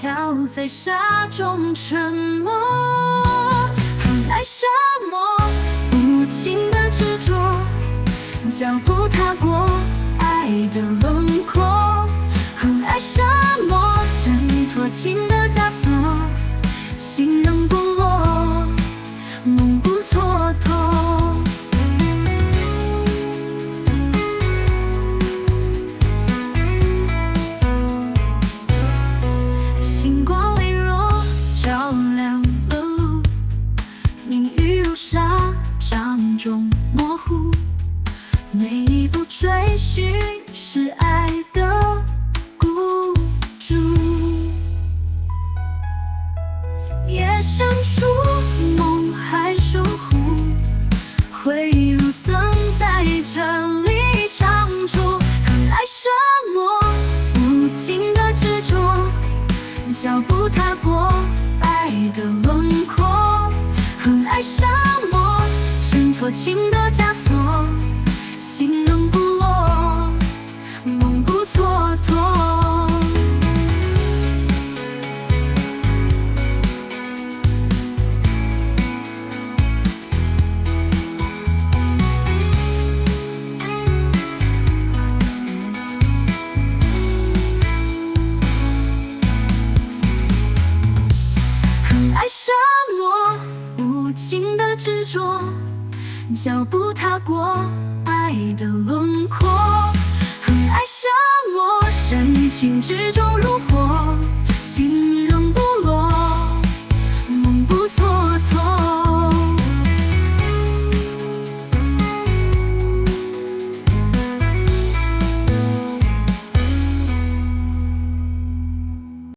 飘在沙中沉默，很爱沙漠，无情的执着，脚步踏过爱的轮廓，很爱沙漠，挣脱情的枷锁，心仍不落，梦不蹉跎。星光微弱，照亮了路，命运如沙掌中模糊，每一步追寻是爱的孤注。夜深处，梦还疏忽，回忆如灯在这里常驻，很爱沙漠，无情的执着，脚步踏过爱的轮廓，很爱沙漠，挣脱情的枷锁，心仍不落，梦不蹉跎。很爱沙漠，无情的执着，脚步踏过爱的轮廓，很爱沙漠，深情之中如火，